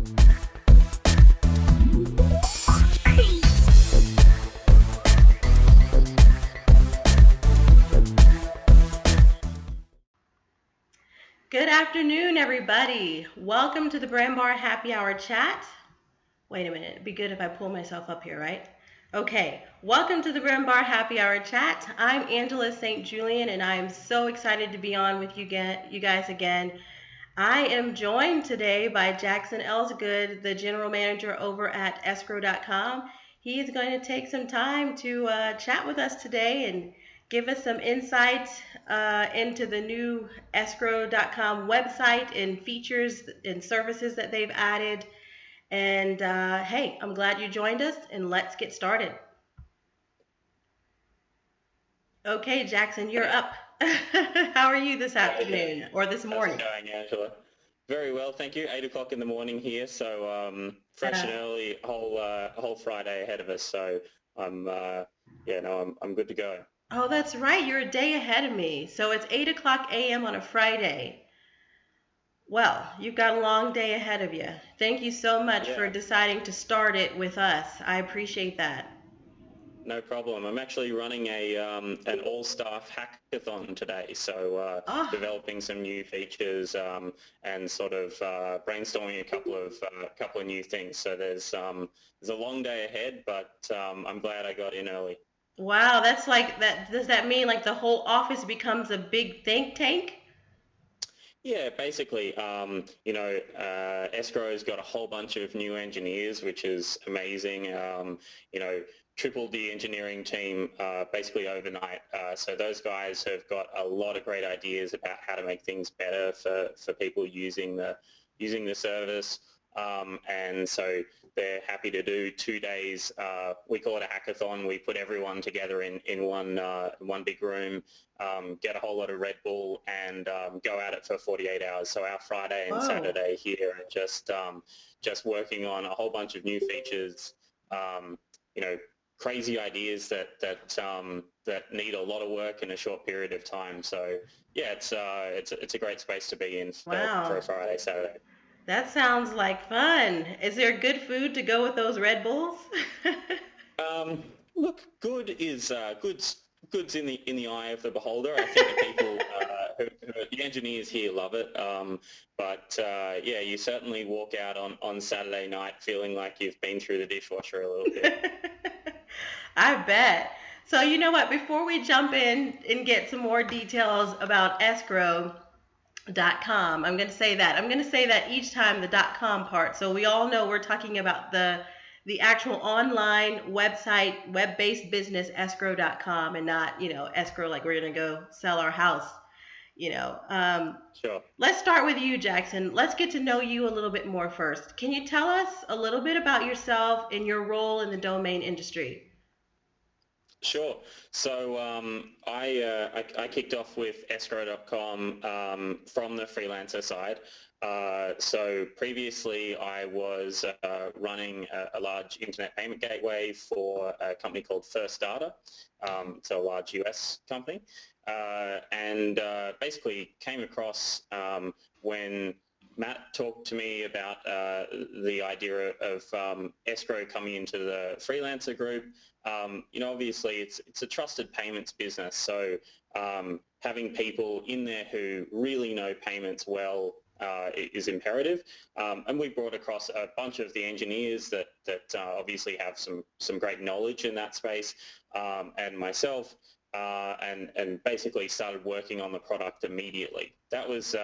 Good afternoon, everybody. Welcome to the Brand.bar Happy Hour chat. Wait a minute, it'd be good if I pull myself up here, right? Okay, welcome to the Brand.bar Happy Hour chat. I'm Angela St. Julien, and I am so excited to be on with you guys again. I am joined today by Jackson Elsegood, the general manager over at Escrow.com. He is going to take some time to chat with us today and give us some insight into the new Escrow.com website and features and services that they've added. And hey, I'm glad you joined us, and let's get started. Okay, Jackson, you're up. How are you this afternoon or this morning? How's it going, Angela? Very well, thank you. 8 o'clock in the morning here, so fresh and early, whole Friday ahead of us. So I'm good to go. Oh, that's right. You're a day ahead of me. So it's 8 o'clock a.m. on a Friday. Well, you've got a long day ahead of you. Thank you so much for deciding to start it with us. I appreciate that. No problem. I'm actually running an all-staff hackathon today, so developing some new features and sort of brainstorming a couple of new things. So there's a long day ahead, but I'm glad I got in early. Wow, that's like that. Does that mean like the whole office becomes a big think tank? Yeah, basically, Escrow's got a whole bunch of new engineers, which is amazing. Tripled the engineering team basically overnight. So those guys have got a lot of great ideas about how to make things better for people using the service. And so they're happy to do 2 days. We call it a hackathon. We put everyone together in one big room, get a whole lot of Red Bull, and go at it for 48 hours. So our Friday and Saturday here are just working on a whole bunch of new features. Crazy ideas that need a lot of work in a short period of time. So yeah, it's a great space to be in for a Friday, Saturday. That sounds like fun. Is there good food to go with those Red Bulls? Look, good's in the eye of the beholder. I think the people the engineers here love it. Yeah, you certainly walk out on Saturday night feeling like you've been through the dishwasher a little bit. I bet. So you know what? Before we jump in and get some more details about Escrow.com, I'm going to say that. I'm going to say that each time, the .com part. So we all know we're talking about the actual online website, web-based business, Escrow.com, and not, escrow like we're going to go sell our house. Sure. Let's start with you, Jackson. Let's get to know you a little bit more first. Can you tell us a little bit about yourself and your role in the domain industry? Sure. So I kicked off with Escrow.com from the freelancer side. So previously I was running a large internet payment gateway for a company called First Data. It's a large US company. And basically came across when Matt talked to me about the idea of Escrow coming into the freelancer group. Obviously it's a trusted payments business, so having people in there who really know payments well is imperative. And we brought across a bunch of the engineers that obviously have some great knowledge in that space, and myself, and basically started working on the product immediately. That was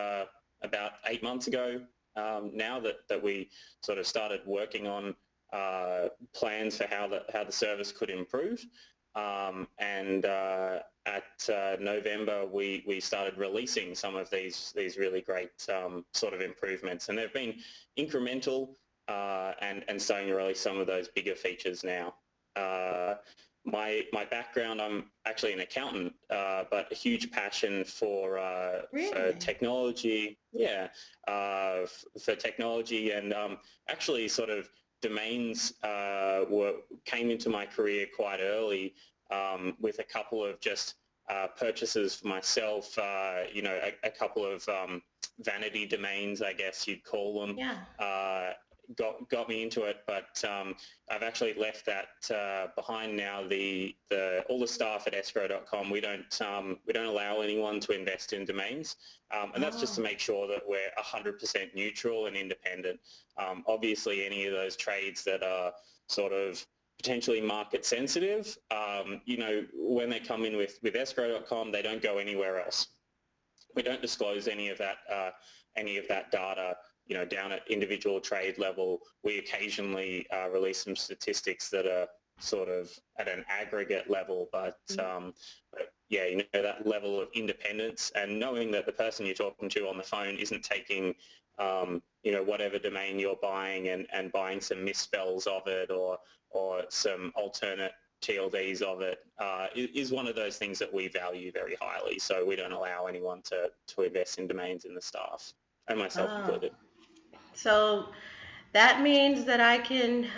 about 8 months ago now that we sort of started working on plans for how the service could improve. At November, we started releasing some of these really great sort of improvements, and they've been incremental and starting to release some of those bigger features now. My background, I'm actually an accountant, but a huge passion for technology. Yeah, for technology, and actually sort of domains came into my career quite early with a couple of just purchases for myself. A couple of vanity domains, I guess you'd call them. Yeah. got me into it, but I've actually left that behind now. The all the staff at Escrow.com, we don't allow anyone to invest in domains, and that's just to Oh. make sure that we're 100% neutral and independent. Obviously, any of those trades that are sort of potentially market sensitive, when they come in with Escrow.com, they don't go anywhere else. We don't disclose any of that data, down at individual trade level. We occasionally release some statistics that are sort of at an aggregate level, but yeah, that level of independence and knowing that the person you're talking to on the phone isn't taking, whatever domain you're buying and buying some misspells of it or some alternate TLDs of it, is one of those things that we value very highly. So we don't allow anyone to invest in domains in the staff, and myself Oh. included. So that means that I can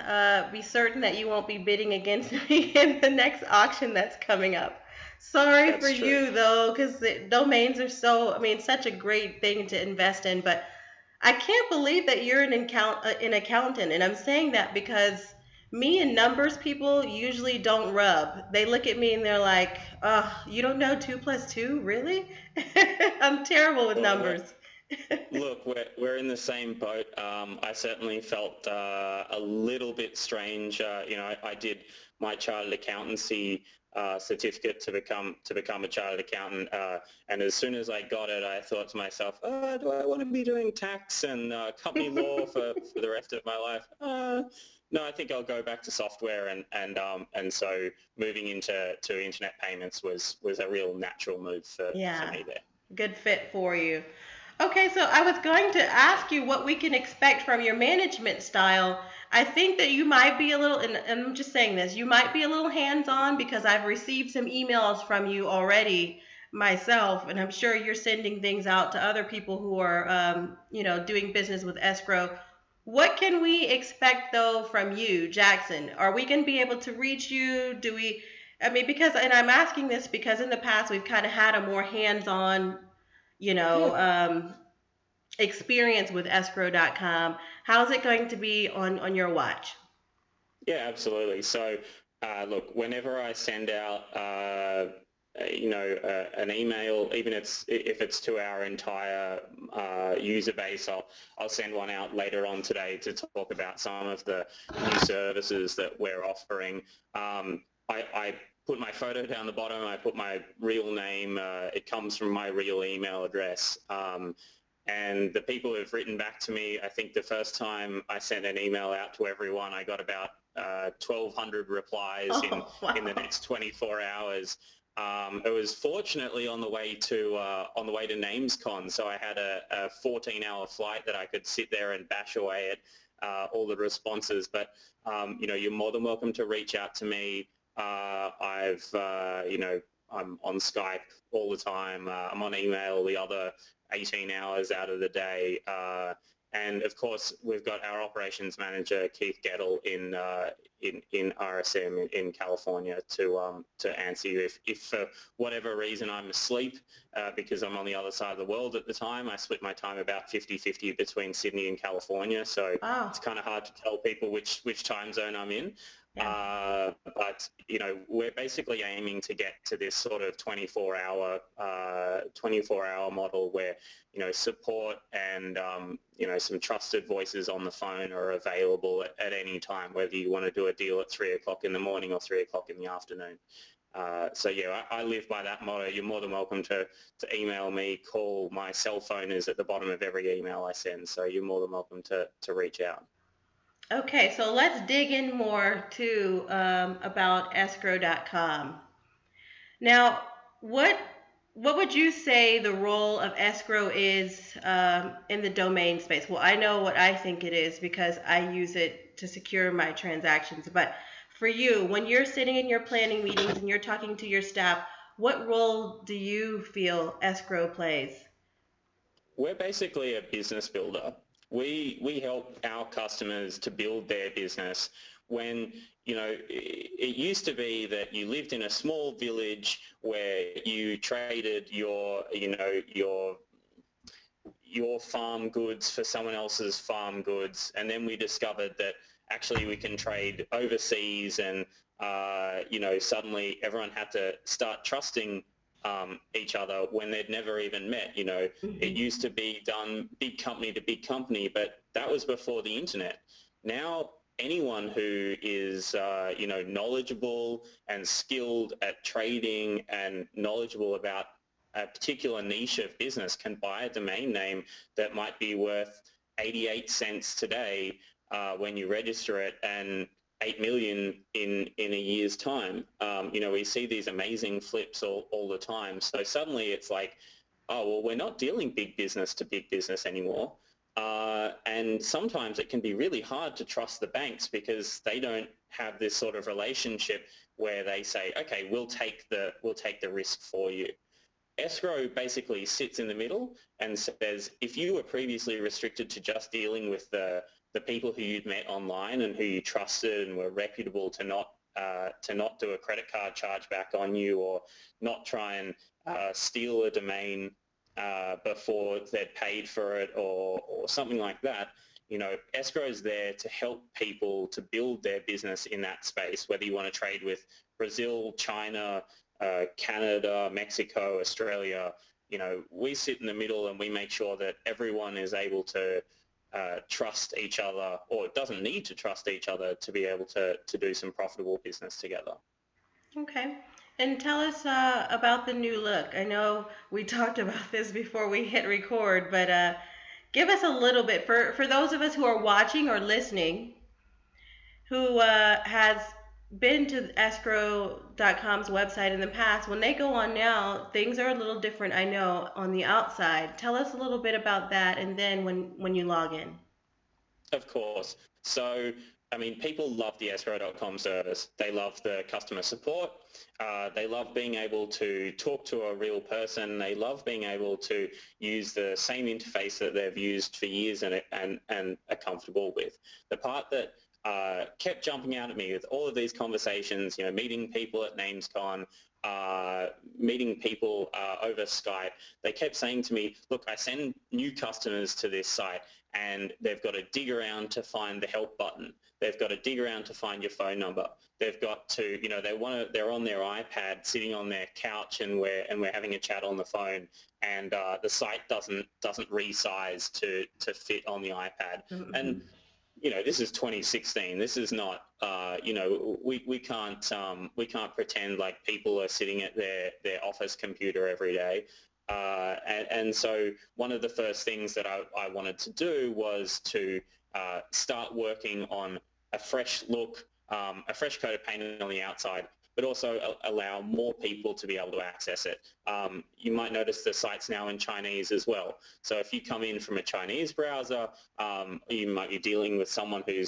be certain that you won't be bidding against me in the next auction that's coming up. Sorry for That's true. you though, because domains are such a great thing to invest in. But I can't believe that you're an accountant, and I'm saying that because me and numbers people usually don't rub. They look at me and they're like, "Oh, you don't know 2 plus 2, really?" I'm terrible with Well, numbers. look, we're in the same boat. I certainly felt a little bit strange. I did my chartered accountancy certificate to become a chartered accountant, and as soon as I got it, I thought to myself, do I want to be doing tax and company law for the rest of my life? No, I think I'll go back to software, and so moving into internet payments was a real natural move for Yeah, me there. good fit for you. Okay, so I was going to ask you what we can expect from your management style. I think that you might be a little, and I'm just saying this, you might be a little hands-on because I've received some emails from you already myself, and I'm sure you're sending things out to other people who are, doing business with escrow. What can we expect though from you, Jackson? Are we going to be able to reach you? I mean, and I'm asking this because in the past we've kind of had a more hands-on, you know, Yeah. um, experience with escrow.com. How's it going to be on your watch? Yeah, absolutely. So, look, whenever I send out, an email, even if it's to our entire user base, I'll send one out later on today to talk about some of the new services that we're offering. I put my photo down the bottom. I put my real name. It comes from my real email address. And the people who have written back to me, I think the first time I sent an email out to everyone, I got about 1,200 replies Oh, in the wow. next 24 hours. It was fortunately on the way to NamesCon, so I had a 14-hour flight that I could sit there and bash away at all the responses. But you're more than welcome to reach out to me. I'm on Skype all the time. I'm on email the other 18 hours out of the day. And of course, we've got our operations manager, Keith Gettle, in RSM in California to answer you. If for whatever reason I'm asleep, because I'm on the other side of the world at the time, I split my time about 50-50 between Sydney and California. So Oh, it's kind of hard to tell people which time zone I'm in. yeah. But we're basically aiming to get to this sort of 24-hour model where support and some trusted voices on the phone are available at any time, whether you want to do a deal at 3 o'clock in the morning or 3 o'clock in the afternoon. So yeah, I live by that motto. You're more than welcome to email me, call. My cell phone is at the bottom of every email I send, so you're more than welcome to reach out. Okay, so let's dig in more too about escrow.com. Now, what what would you say the role of escrow is in the domain space? Well, I know what I think it is because I use it to secure my transactions. But for you, when you're sitting in your planning meetings and you're talking to your staff, what role do you feel escrow plays? We're basically a business builder. We help our customers to build their business when, it used to be that you lived in a small village where you traded your your farm goods for someone else's farm goods. And then we discovered that actually we can trade overseas, and suddenly everyone had to start trusting each other when they'd never even met. It Mhm. used to be done big company to big company, but that was before the internet. Now anyone who is knowledgeable and skilled at trading and knowledgeable about a particular niche of business can buy a domain name that might be worth 88 cents today when you register it, and 8 million in a year's time. We see these amazing flips all the time. So suddenly it's like, oh, well, we're not dealing big business to big business anymore. And sometimes it can be really hard to trust the banks because they don't have this sort of relationship where they say, okay, we'll take the risk for you. Escrow basically sits in the middle and says, if you were previously restricted to just dealing with the people who you'd met online and who you trusted and were reputable to not do a credit card chargeback on you, or not try and steal a domain before they'd paid for it, or something like that, Escrow is there to help people to build their business in that space, whether you want to trade with Brazil, China, Canada, Mexico, Australia. We sit in the middle and we make sure that everyone is able to trust each other, or doesn't need to trust each other, to be able to do some profitable business together. Okay. And tell us about the new look. I know we talked about this before we hit record, but give us a little bit for those of us who are watching or listening who has been to escrow.com's website in the past. When they go on now, things are a little different, I know, on the outside. Tell us a little bit about that, and then when you log in. Of course. So, I mean, people love the Escrow.com service. They love the customer support. They love being able to talk to a real person. They love being able to use the same interface that they've used for years and are comfortable with. The part that kept jumping out at me with all of these conversations, meeting people at NamesCon, meeting people over Skype, they kept saying to me, look, I send new customers to this site and they've got to dig around to find the help button. They've got to dig around to find your phone number. They've got to, they're on their iPad sitting on their couch, and we're having a chat on the phone, and the site doesn't resize to fit on the iPad. Mm-hmm. And this is 2016. This is not, we can't pretend like people are sitting at their office computer every day. And so one of the first things that I wanted to do was to start working on a fresh look, a fresh coat of paint on the outside, but also allow more people to be able to access it. You might notice the site's now in Chinese as well. So if you come in from a Chinese browser, you might be dealing with someone who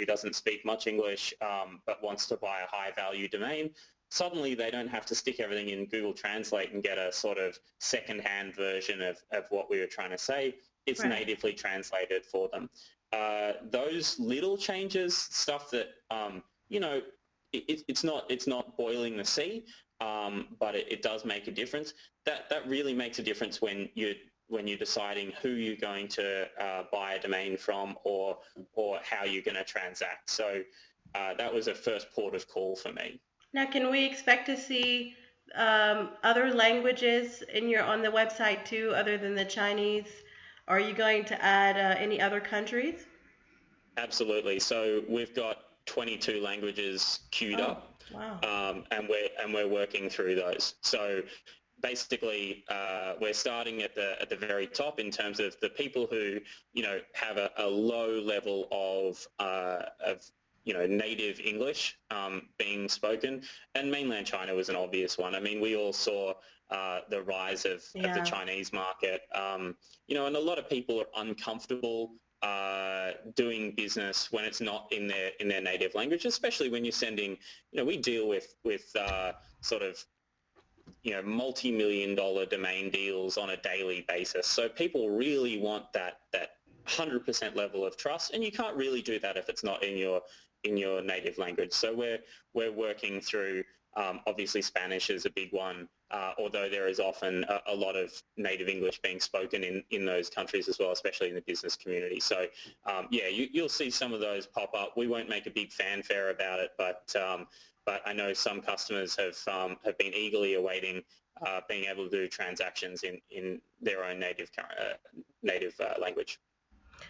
doesn't speak much English, but wants to buy a high-value domain. Suddenly they don't have to stick everything in Google Translate and get a sort of second-hand version of what we were trying to say. It's Right. natively translated for them. Those little changes, stuff that, it's not boiling the sea, but it does make a difference. That really makes a difference when you're deciding who you're going to buy a domain from, or how you're going to transact. So that was a first port of call for me. Now, can we expect to see other languages on the website too, other than the Chinese? Are you going to add any other countries? Absolutely. So we've got 22 languages queued Oh, up, wow. and we're working through those. So basically, we're starting at the very top in terms of the people who have a low level of native English being spoken, and mainland China was an obvious one. I mean, we all saw the rise of the Yeah. Chinese market, and a lot of people are uncomfortable doing business when it's not in their native language, especially when you're sending. We deal with sort of multi-million-dollar domain deals on a daily basis. So people really want that 100% level of trust, and you can't really do that if it's not in your native language. So we're working through. Obviously, Spanish is a big one. although there is often a lot of native English being spoken in those countries as well, especially in the business community. So yeah, you'll see some of those pop up. We won't make a big fanfare about it, but I know some customers have been eagerly awaiting being able to do transactions in their own native language.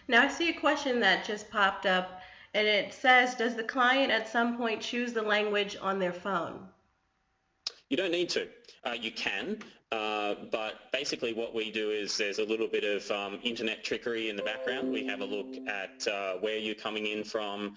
Now I see a question that just popped up, and it says, does the client at some point choose the language on their phone? You don't need to. You can, but basically what we do is there's a little bit of internet trickery in the background. We have a look at where you're coming in from,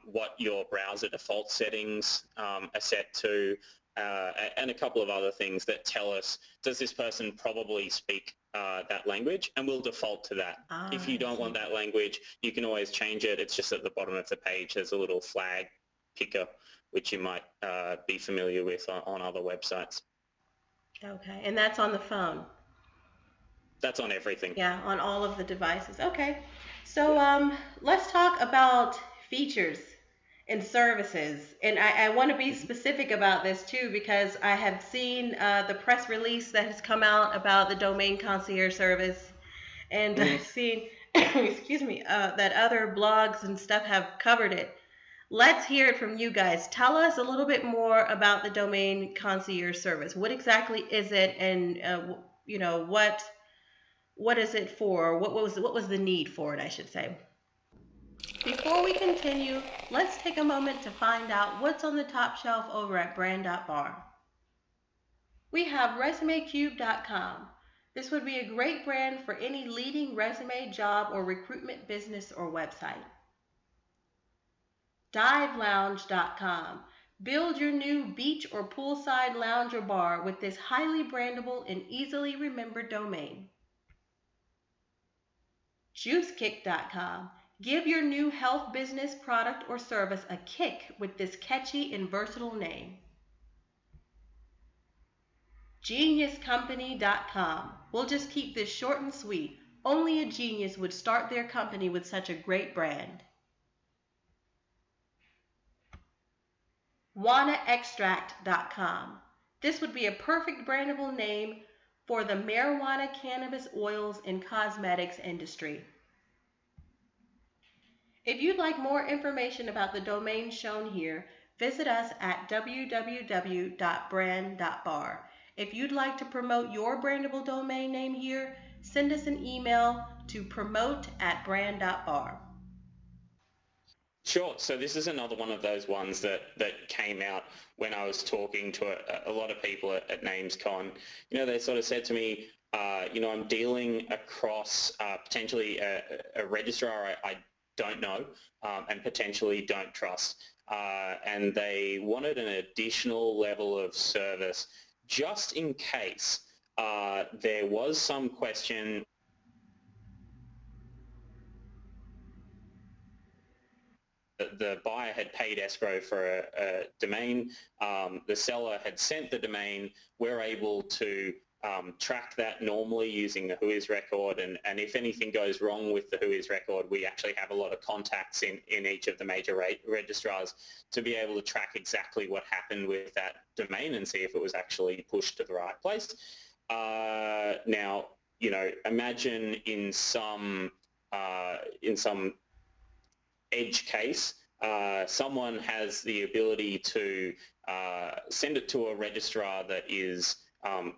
what your browser default settings are set to, and a couple of other things that tell us, does this person probably speak that language? And we'll default to that. If you don't want that language, you can always change it. It's just at the bottom of the page. There's a little flag picker, which you might be familiar with on other websites. Okay, and that's on the phone? That's on everything. Yeah, on all of the devices. Okay, so let's talk about features and services. And I want to be specific about this too, because I have seen the press release that has come out about the Domain Concierge Service, and I've seen, excuse me, that other blogs and stuff have covered it. Let's hear it from you guys. Tell us a little bit more about the Domain Concierge Service. What exactly is it, and you know, what is it for? What was the need for it, I should say. Before we continue, let's take a moment to find out what's on the top shelf over at Brand.bar. We have ResumeCube.com. This would be a great brand for any leading resume, job, or recruitment business or website. DiveLounge.com. Build your new beach or poolside lounge or bar with this highly brandable and easily remembered domain. JuiceKick.com. Give your new health business, product, or service a kick with this catchy and versatile name. GeniusCompany.com. We'll just keep this short and sweet. Only a genius would start their company with such a great brand. WannaExtract.com. This would be a perfect brandable name for the marijuana, cannabis, oils, and cosmetics industry. If you'd like more information about the domain shown here, visit us at www.brand.bar. If you'd like to promote your brandable domain name here, send us an email to promote@brand.bar. Sure. So this is another one of those ones that came out when I was talking to a lot of people at NamesCon. You know, they sort of said to me, you know, I'm dealing across potentially a registrar I don't know and potentially don't trust. And they wanted an additional level of service just in case there was some question the buyer had paid escrow for a domain, the seller had sent the domain, we're able to track that normally using the Whois record, and if anything goes wrong with the Whois record, we actually have a lot of contacts in each of the major registrars to be able to track exactly what happened with that domain and see if it was actually pushed to the right place. Now, you know, imagine in some edge case, someone has the ability to send it to a registrar that is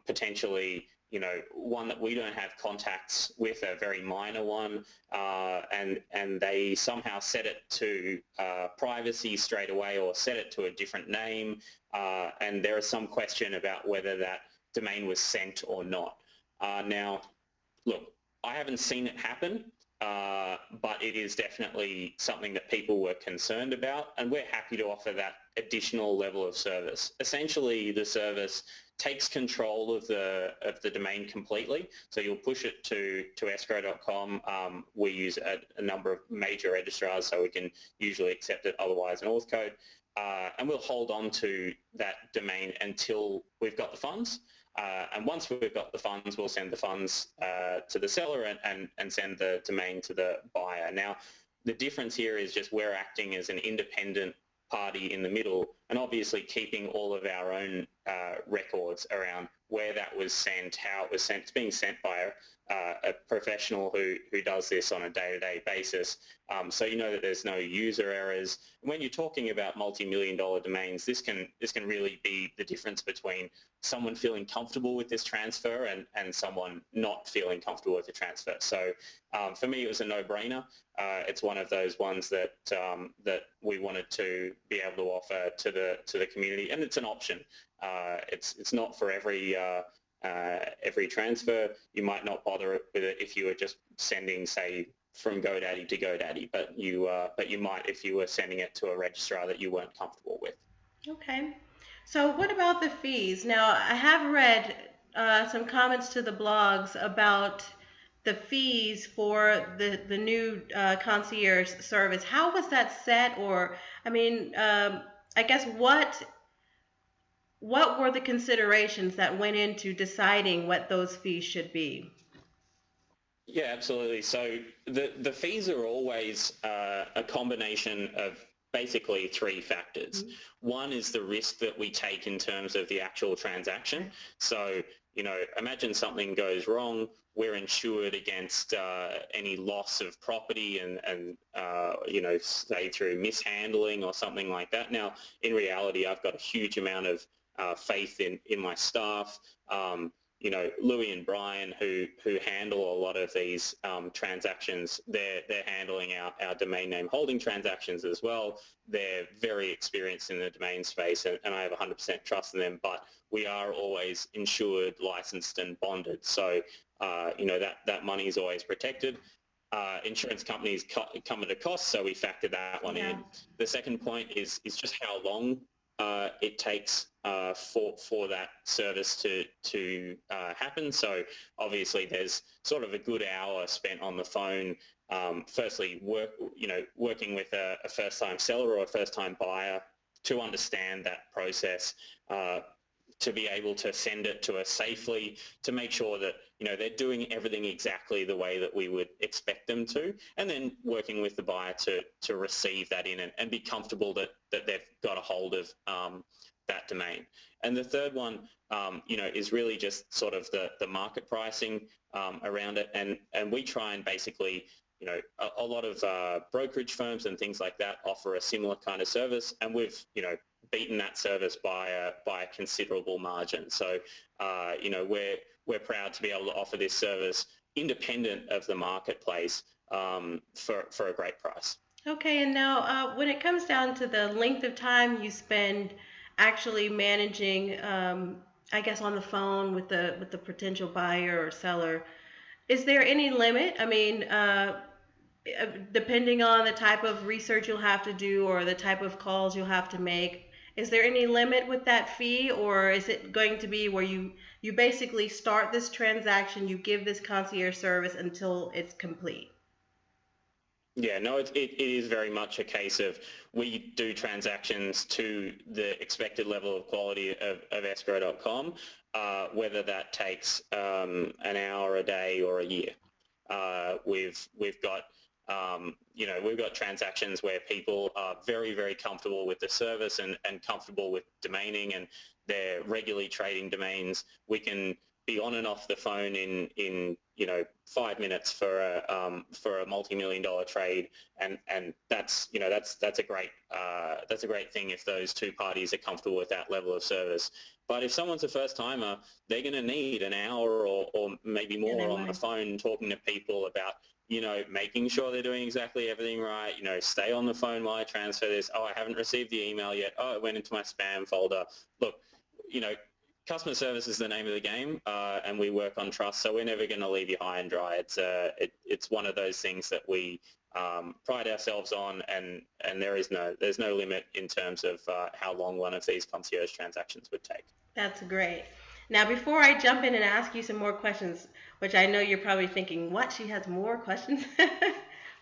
potentially, you know, one that we don't have contacts with, a very minor one, and they somehow set it to privacy straight away or set it to a different name, and there is some question about whether that domain was sent or not. Now, look, I haven't seen it happen. But it is definitely something that people were concerned about, and we're happy to offer that additional level of service. Essentially, the service takes control of the domain completely. So you'll push it to escrow.com. We use a number of major registrars, so we can usually accept it, otherwise an auth code. And we'll hold on to that domain until we've got the funds. And once we've got the funds, we'll send the funds to the seller and send the domain to the buyer. Now, the difference here is just we're acting as an independent party in the middle, and obviously keeping all of our own records around where that was sent, how it was sent. It's being sent by a professional who does this on a day-to-day basis. So you know that there's no user errors. When you're talking about multi-million-dollar domains, this can really be the difference between someone feeling comfortable with this transfer and someone not feeling comfortable with the transfer. So for me, it was a no-brainer. It's one of those ones that that we wanted to be able to offer to the community, and it's an option. It's not for every transfer. You might not bother with it if you were just sending, say, from GoDaddy to GoDaddy, but you might if you were sending it to a registrar that you weren't comfortable with. Okay. So what about the fees? Now, I have read some comments to the blogs about the fees for the new concierge service. How was that set? Or, I mean, I guess what were the considerations that went into deciding what those fees should be? Yeah, absolutely. So the fees are always a combination of basically three factors. Mhm. One is the risk that we take in terms of the actual transaction. So, imagine something goes wrong, we're insured against any loss of property and say through mishandling or something like that. Now, in reality, I've got a huge amount of faith in my staff. Louis and Brian, who handle a lot of these transactions, they're handling our domain name holding transactions as well. They're very experienced in the domain space, and I have 100% trust in them. But we are always insured, licensed, and bonded, so that money is always protected. Insurance companies come at a cost, so we factor that one in. The second point is just how long it takes for that service to happen. So obviously there's sort of a good hour spent on the phone. Firstly, working with a first-time seller or a first-time buyer to understand that process, to be able to send it to us safely, to make sure that they're doing everything exactly the way that we would expect them to, and then working with the buyer to receive that in and be comfortable that they've got a hold of that domain. And the third one, is really just sort of the market pricing around it, and we try and basically, a lot of brokerage firms and things like that offer a similar kind of service, and we've beaten that service by a considerable margin. So we're proud to be able to offer this service independent of the marketplace for a great price. Okay, and now when it comes down to the length of time you spend actually managing, I guess, on the phone with the potential buyer or seller, is there any limit? I mean, depending on the type of research you'll have to do or the type of calls you'll have to make, is there any limit with that fee, or is it going to be where you basically start this transaction, you give this concierge service until it's complete? Yeah, no, it is very much a case of we do transactions to the expected level of quality of escrow.com, whether that takes an hour a day or a year. We've got we've got transactions where people are very, very comfortable with the service and comfortable with domaining, and they're regularly trading domains. We can be on and off the phone in 5 minutes for a multi-million-dollar trade, and that's a great thing if those two parties are comfortable with that level of service. But if someone's a first timer, they're going to need an hour or maybe more on the phone talking to people about making sure they're doing exactly everything right. Stay on the phone while I transfer this. Oh, I haven't received the email yet. Oh, it went into my spam folder. Look, customer service is the name of the game, and we work on trust, so we're never going to leave you high and dry. It's one of those things that we pride ourselves on, and there's no limit in terms of how long one of these concierge transactions would take. That's great. Now, before I jump in and ask you some more questions, which I know you're probably thinking, what? She has more questions?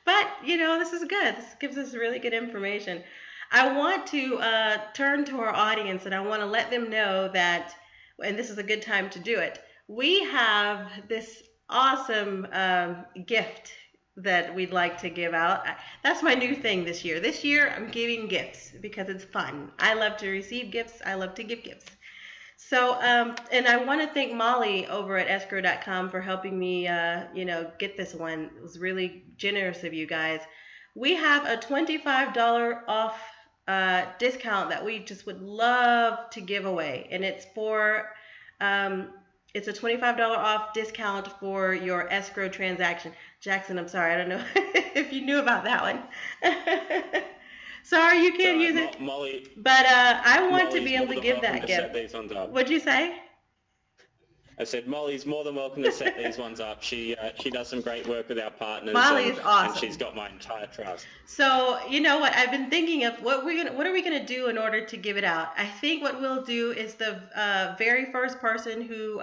But, this is good. This gives us really good information. I want to turn to our audience and I want to let them know that, and this is a good time to do it, we have this awesome gift that we'd like to give out. That's my new thing this year. This year, I'm giving gifts because it's fun. I love to receive gifts. I love to give gifts. So, and I want to thank Molly over at Escrow.com for helping me, get this one. It was really generous of you guys. We have a $25 off discount that we just would love to give away, and um, it's a $25 off discount for your escrow transaction. Jackson, I'm sorry, I don't know if you knew about that one. Sorry, you can't So use it. Molly, But I want to Molly's be able more to than give welcome that to set gift. these ones up. What'd you say? I said Molly's more than welcome to set these ones up. She does some great work with our partners, Molly is and she's awesome. got my entire trust. So you know what? I've been thinking of what are we gonna do in order to give it out. I think what we'll do is the very first person who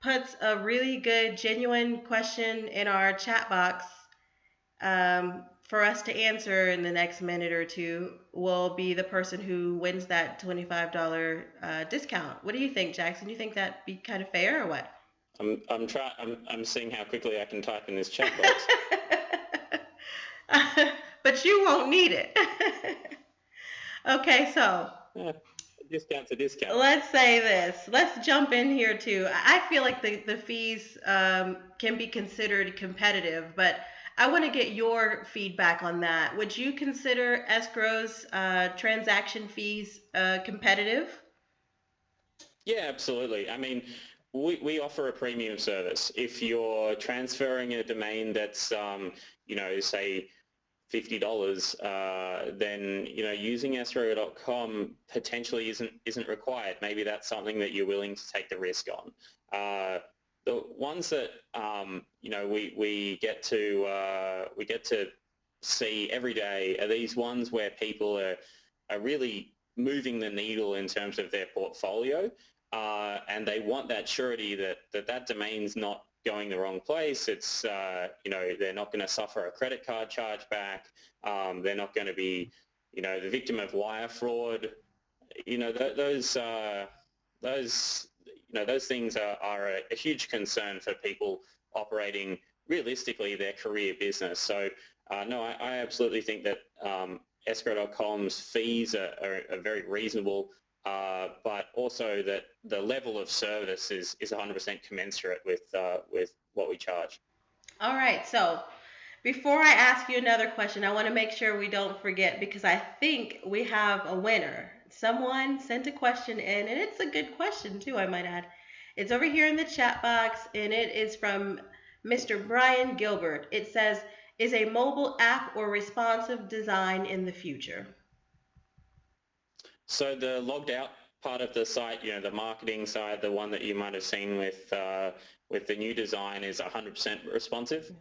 puts a really good, genuine question in our chat box for us to answer in the next minute or two will be the person who wins that $25 discount. What do you think, Jackson? You think that'd be kind of fair or what? I'm seeing how quickly I can type in this chat box. But you won't need it. Okay, so Yeah, a discount's a discount. let's say this. Let's jump in here too. I feel like the fees can be considered competitive, but I want to get your feedback on that. Would you consider escrow's transaction fees competitive? Yeah, absolutely. I mean, we offer a premium service. If you're transferring a domain that's, say $50, then using escrow.com potentially isn't required. Maybe that's something that you're willing to take the risk on. The ones that we get to see every day are these ones where people are really moving the needle in terms of their portfolio, and they want that surety that domain's not going the wrong place. It's they're not going to suffer a credit card charge back. They're not going to be the victim of wire fraud. Those things are a huge concern for people operating realistically their career business. So no, I absolutely think that escrow.com's fees are very reasonable, but also that the level of service is 100% commensurate with what we charge. All right, so before I ask you another question, I want to make sure we don't forget because I think we have a winner. Someone sent a question in, and it's a good question too, I might add. It's over here in the chat box, and it is from Mr. Brian Gilbert. It says, is a mobile app or responsive design in the future? So the logged out part of the site, the marketing side, the one that you might have seen with the new design is 100% responsive.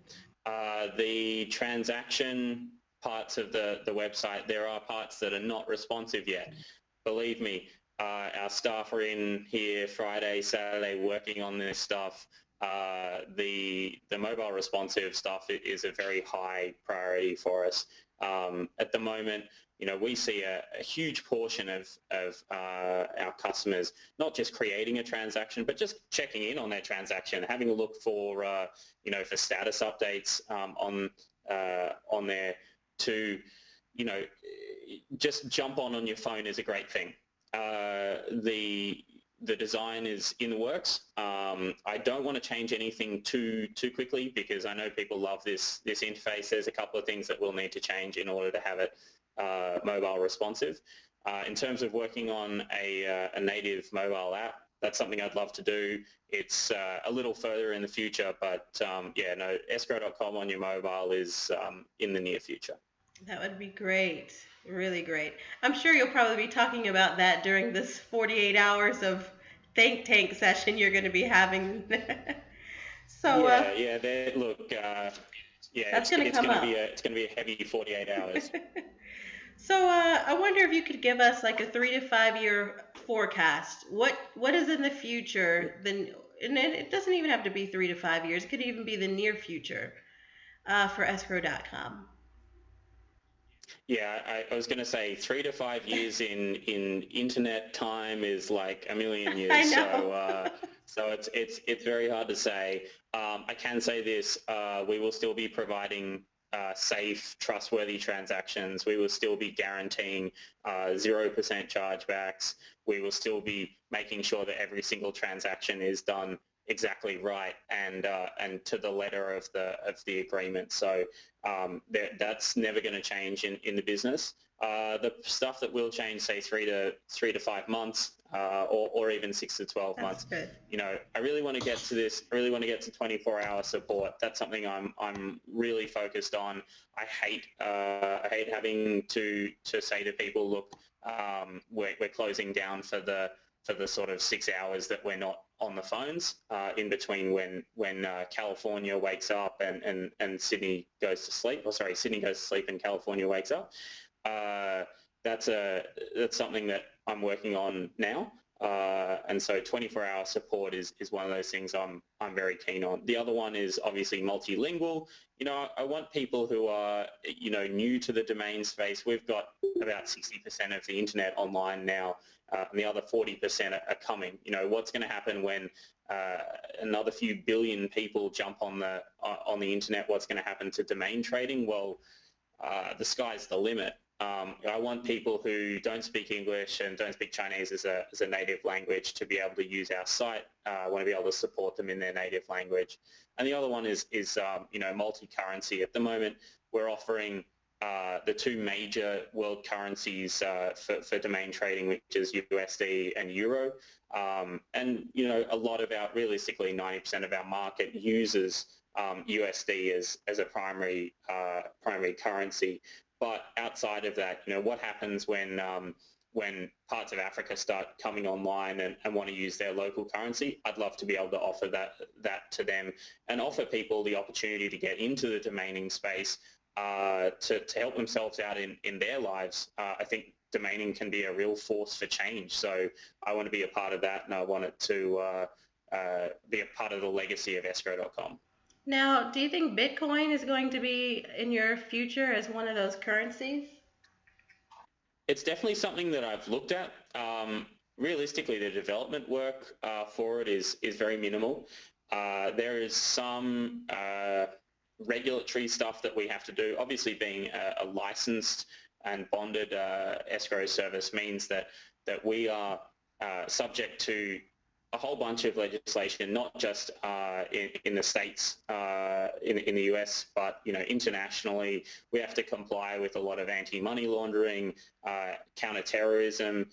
The transaction parts of the website, there are parts that are not responsive yet. Believe me, our staff are in here Friday, Saturday working on this stuff. The mobile responsive stuff is a very high priority for us. At the moment, we see a huge portion of our customers not just creating a transaction, but just checking in on their transaction, having a look for for status updates on there. To just jump on your phone is a great thing. The design is in the works. I don't want to change anything too quickly because I know people love this interface. There's a couple of things that we'll need to change in order to have it mobile responsive. In terms of working on a native mobile app, that's something I'd love to do. It's a little further in the future, but escrow.com on your mobile is in the near future. That would be great. Really great. I'm sure you'll probably be talking about that during this 48 hours of think tank session you're going to be having. So Look, that's going to come up. It's going to be a heavy 48 hours. So I wonder if you could give us like a 3 to 5 year forecast. What is in the future? Then, and it doesn't even have to be 3 to 5 years. It could even be the near future for escrow.com. Yeah, I was going to say 3 to 5 years in internet time is like a million I years. know. So it's very hard to say. I can say this: we will still be providing safe, trustworthy transactions. We will still be guaranteeing 0% chargebacks. We will still be making sure that every single transaction is done exactly right and to the letter of the agreement. So that's never going to change in the business. The stuff that will change, say 3 to 5 months, or even 6 to 12 That's months. good. I really want to get to this. I really want to get to 24-hour support. That's something I'm really focused on. I hate having to say to people, look, we're closing down for the sort of 6 hours that we're not on the phones in between when California wakes up and Sydney goes to sleep. Or sorry, Sydney goes to sleep and California wakes up. That's something that I'm working on now. And so 24-hour support is one of those things I'm very keen on. The other one is obviously multilingual. I want people who are, new to the domain space. We've got about 60% of the internet online now, and the other 40% are coming. What's going to happen when another few billion people jump on the internet? What's going to happen to domain trading? Well, the sky's the limit. I want people who don't speak English and don't speak Chinese as a native language to be able to use our site. I want to be able to support them in their native language. And the other one is multi-currency. At the moment, we're offering the two major world currencies for domain trading, which is USD and Euro. And a lot of realistically 90% of our market uses USD as a primary currency. But outside of that, what happens when parts of Africa start coming online and want to use their local currency? I'd love to be able to offer that to them and offer people the opportunity to get into the domaining space to help themselves out in their lives. I think domaining can be a real force for change. So I want to be a part of that, and I want it to be a part of the legacy of Escrow.com. Now, do you think Bitcoin is going to be in your future as one of those currencies? It's definitely something that I've looked at. Realistically, the development work for it is very minimal. There is some regulatory stuff that we have to do. Obviously, being a licensed and bonded escrow service means that we are subject to a whole bunch of legislation, not just in the States, in the US, but internationally. We have to comply with a lot of anti-money laundering, counter-terrorism,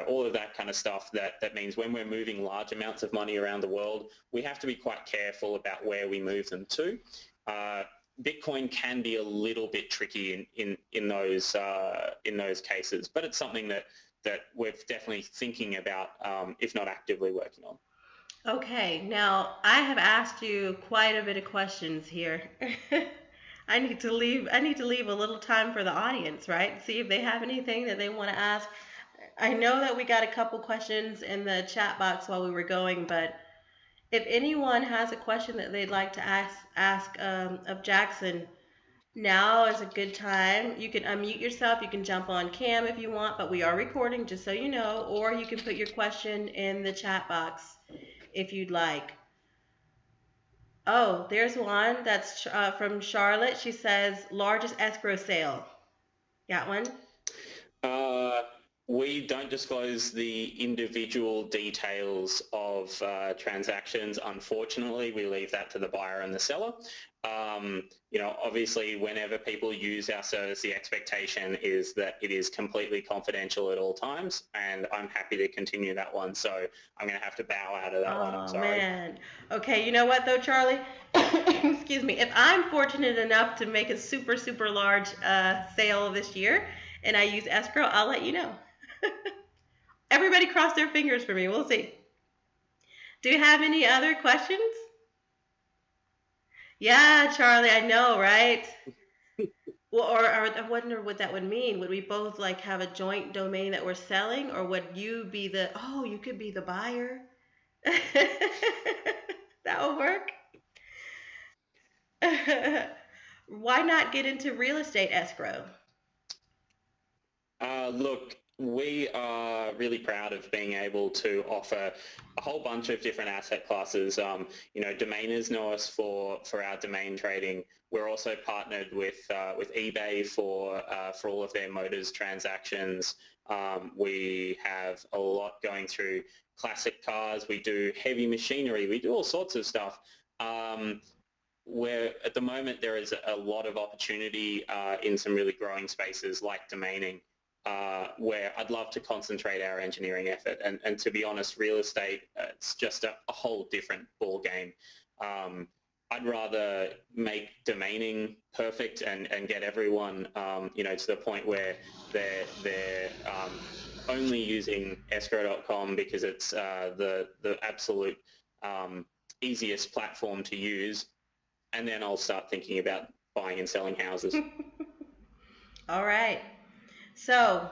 all of that kind of stuff. That means when we're moving large amounts of money around the world, we have to be quite careful about where we move them to. Bitcoin can be a little bit tricky in those cases, but it's something that we're definitely thinking about, if not actively working on. Okay, now I have asked you quite a bit of questions here. I need to leave a little time for the audience, right? See if they have anything that they want to ask. I know that we got a couple questions in the chat box while we were going, but if anyone has a question that they'd like to ask of Jackson, now is a good time. You can unmute yourself. You can jump on cam if you want, but we are recording, just so you know. Or you can put your question in the chat box if you'd like. Oh, there's one that's from Charlotte. She says, largest escrow sale. Got one? We don't disclose the individual details of transactions. Unfortunately, we leave that to the buyer and the seller. Obviously, whenever people use our service, the expectation is that it is completely confidential at all times, and I'm happy to continue that one. So I'm going to have to bow out of that one. I'm Oh, sorry. man. Okay, you know what, though, Charlie? Excuse me. If I'm fortunate enough to make a super, super large sale this year and I use escrow, I'll let you know. Everybody cross their fingers for me. We'll see. Do you have any other questions? Yeah, Charlie, I know, right? Well, or I wonder what that would mean. Would we both like have a joint domain that we're selling, or would you be the, oh, you could be the buyer? That would work. Why not get into real estate escrow? Look, we are really proud of being able to offer a whole bunch of different asset classes. Domainers know us for our domain trading. We're also partnered with eBay for all of their motors transactions. We have a lot going through classic cars. We do heavy machinery. We do all sorts of stuff. Where at the moment there is a lot of opportunity in some really growing spaces like domaining, where I'd love to concentrate our engineering effort. And to be honest, real estate, it's just a whole different ball game. I'd rather make domaining perfect and get everyone, to the point where they're only using escrow.com because it's the absolute easiest platform to use, and then I'll start thinking about buying and selling houses. All right. So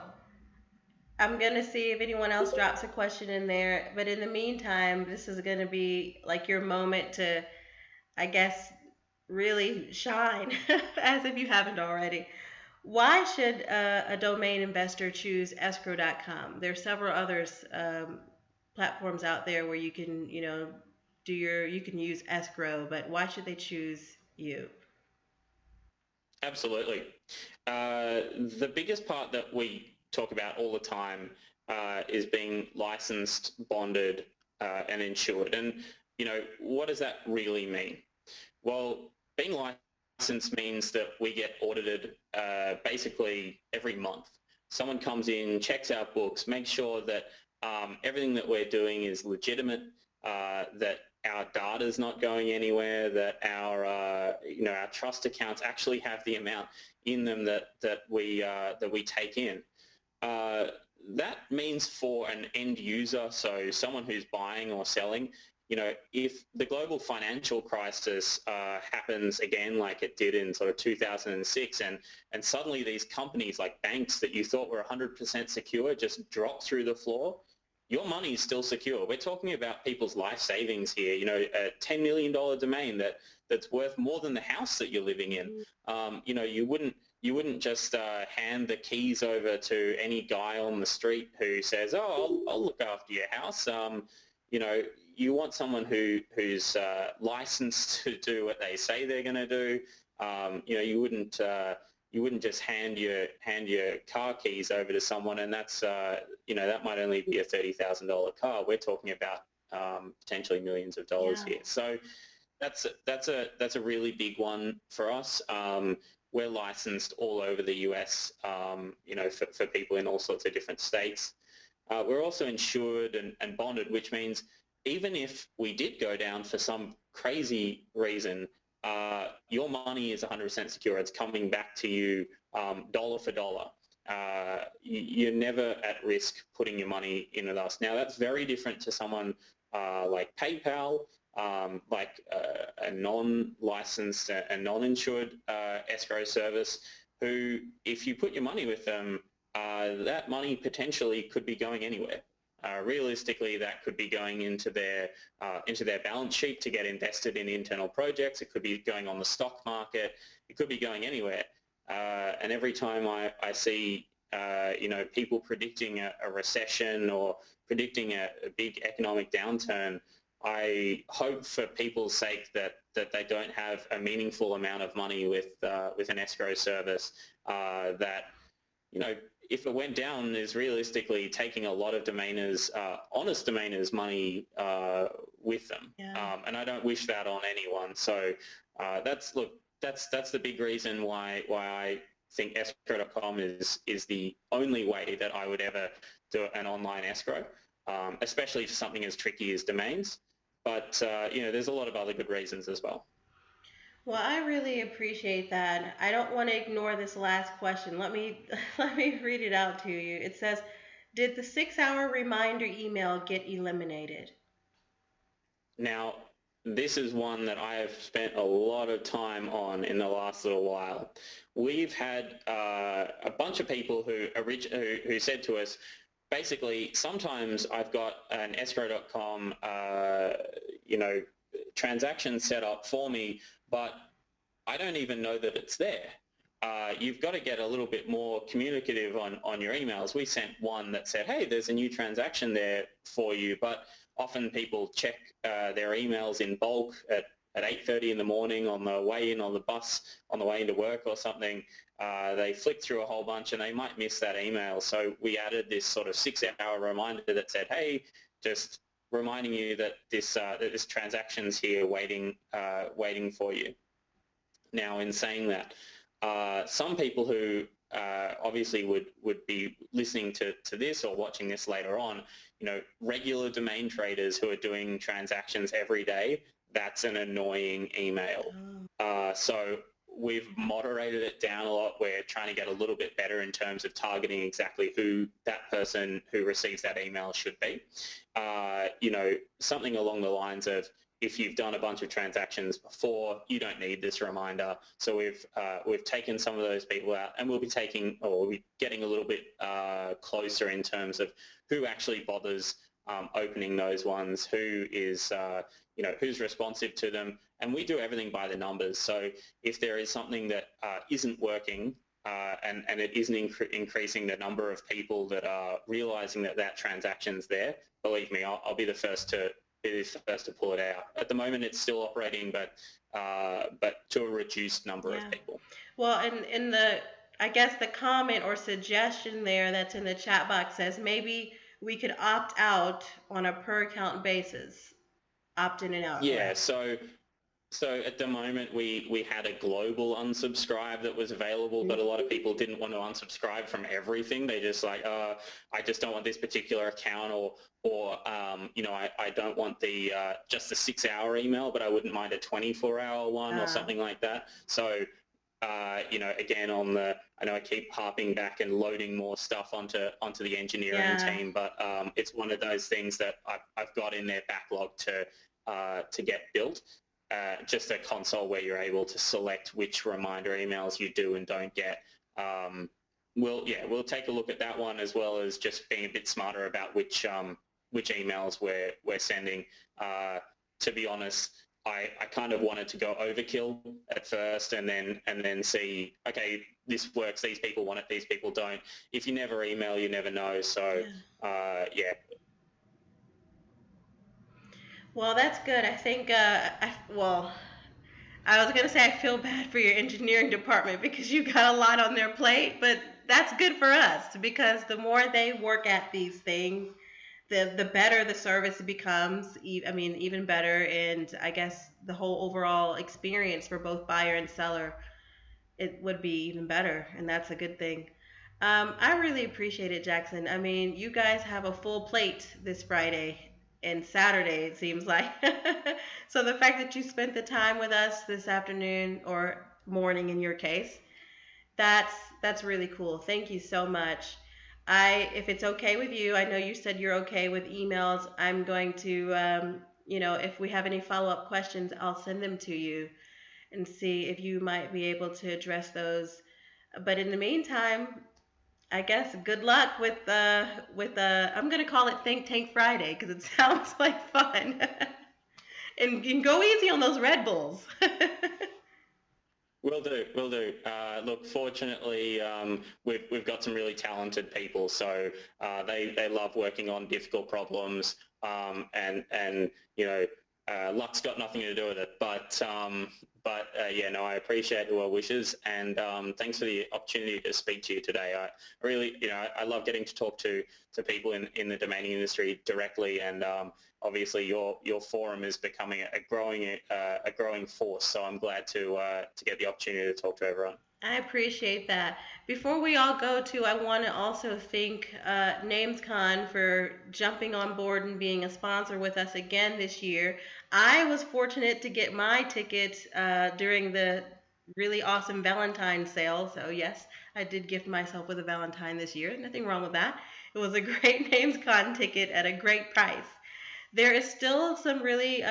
I'm going to see if anyone else drops a question in there. But in the meantime, this is going to be like your moment to, I guess, really shine, as if you haven't already. Why should a domain investor choose escrow.com? There are several others platforms out there where you can, you can use escrow, but why should they choose you? Absolutely. The biggest part that we talk about all the time is being licensed, bonded, and insured. And, what does that really mean? Well, being licensed means that we get audited basically every month. Someone comes in, checks our books, makes sure that everything that we're doing is legitimate, that our data is not going anywhere, that our trust accounts actually have the amount in them that we take in. That means for an end user, so someone who's buying or selling, if the global financial crisis happens again like it did in sort of 2006, and suddenly these companies like banks that you thought were 100% secure just drop through the floor, your money is still secure. We're talking about people's life savings here. A $10 million domain that's worth more than the house that you're living in. You wouldn't just hand the keys over to any guy on the street who says, "Oh, I'll look after your house." You want someone who's licensed to do what they say they're going to do. You wouldn't just hand your car keys over to someone, and that's that might only be a $30,000 car. We're talking about potentially millions of dollars Yeah. here. So that's a really big one for us. We're licensed all over the US, for people in all sorts of different states. We're also insured and bonded, which means even if we did go down for some crazy reason, your money is 100% secure. It's coming back to you dollar for dollar. You're never at risk putting your money in with us. Now, that's very different to someone like PayPal, like a non-licensed and non-insured escrow service, who, if you put your money with them, that money potentially could be going anywhere. Realistically, that could be going into their balance sheet to get invested in internal projects. It could be going on the stock market. It could be going anywhere. And every time I see people predicting a recession or predicting a big economic downturn, I hope for people's sake that they don't have a meaningful amount of money with an escrow service that, if it went down, is realistically taking a lot of domainers, honest domainers, money with them. Yeah. And I don't wish that on anyone. So that's the big reason why I think escrow.com is the only way that I would ever do an online escrow, especially for something as tricky as domains. But there's a lot of other good reasons as well. Well, I really appreciate that. I don't want to ignore this last question. Let me let me read it out to you. It says, "Did the 6-hour reminder email get eliminated?" Now, this is one that I have spent a lot of time on in the last little while. We've had a bunch of people who said to us, basically, sometimes I've got an escrow.com transaction set up for me, but I don't even know that it's there. you've got to get a little bit more communicative on your emails. We sent one that said, hey, there's a new transaction there for you, but often people check their emails in bulk at 8:30 in the morning on the way in on the bus, on the way into work or something. They flick through a whole bunch and they might miss that email. So we added this sort of 6-hour reminder that said, hey, just reminding you that this transaction's here waiting for you. Now, in saying that, some people who obviously would be listening to this or watching this later on, regular domain traders who are doing transactions every day, that's an annoying email. So we've moderated it down a lot. We're trying to get a little bit better in terms of targeting exactly who that person who receives that email should be. Something along the lines of, if you've done a bunch of transactions before, you don't need this reminder. So we've taken some of those people out, and we'll be getting a little bit closer in terms of who actually bothers opening those ones, who is who's responsive to them, and we do everything by the numbers. So if there is something that isn't working and it isn't increasing the number of people that are realizing that transaction's there, believe me, I'll be the first to pull it out. At the moment, it's still operating, but to a reduced number of people. Well, and in I guess the comment or suggestion there that's in the chat box says maybe we could opt out on a per account basis, opt in and out. Yeah. So at the moment, we had a global unsubscribe that was available, but a lot of people didn't want to unsubscribe from everything. They just like, I just don't want this particular account, or I don't want just the 6-hour email, but I wouldn't mind a 24-hour one or something like that. So, again, I know I keep harping back and loading more stuff onto the engineering team, but it's one of those things that I've got in their backlog to get built. Just a console where you're able to select which reminder emails you do and don't get. We'll take a look at that one, as well as just being a bit smarter about which emails we're sending. To be honest, I kind of wanted to go overkill at first, and then see, okay, this works, these people want it, these people don't. If you never email, you never know. So yeah. Well, that's good. I think, I was going to say I feel bad for your engineering department because you got a lot on their plate, but that's good for us, because the more they work at these things, the better the service becomes. Even better, and I guess the whole overall experience for both buyer and seller, it would be even better, and that's a good thing. I really appreciate it, Jackson. You guys have a full plate this Friday and Saturday, it seems like. So the fact that you spent the time with us this afternoon, or morning in your case, that's really cool. Thank you so much. If it's okay with you, I know you said you're okay with emails. I'm going to, if we have any follow-up questions, I'll send them to you and see if you might be able to address those. But in the meantime, I guess good luck with I'm gonna call it Think Tank Friday because it sounds like fun. And you can go easy on those Red Bulls. Will do. Look, fortunately, we've got some really talented people, so they love working on difficult problems, and luck's got nothing to do with it. But I appreciate the well wishes, and thanks for the opportunity to speak to you today. I really, I love getting to talk to people in the domaining industry directly, and obviously your forum is becoming a growing force. So I'm glad to get the opportunity to talk to everyone. I appreciate that. Before we all go I want to also thank NamesCon for jumping on board and being a sponsor with us again this year. I was fortunate to get my ticket during the really awesome Valentine sale. So yes, I did gift myself with a Valentine this year. Nothing wrong with that. It was a great NamesCon ticket at a great price. There is still some really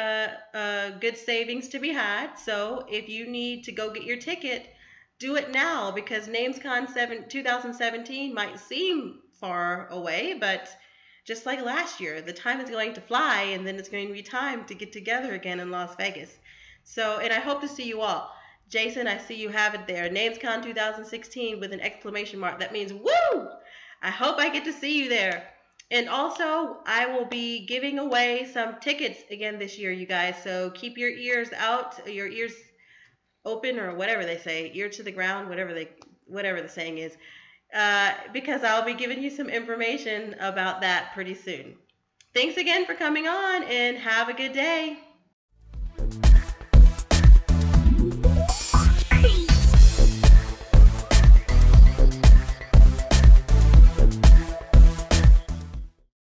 good savings to be had. So if you need to go get your ticket, do it now, because NamesCon 2017 might seem far away, but just like last year, the time is going to fly, and then it's going to be time to get together again in Las Vegas. So, and I hope to see you all. Jason, I see you have it there. NamesCon 2016 with an exclamation mark. That means woo! I hope I get to see you there. And also, I will be giving away some tickets again this year, you guys. So keep your ears out, your ears open, or whatever they say, ear to the ground, whatever the saying is, because I'll be giving you some information about that pretty soon. Thanks again for coming on, and have a good day.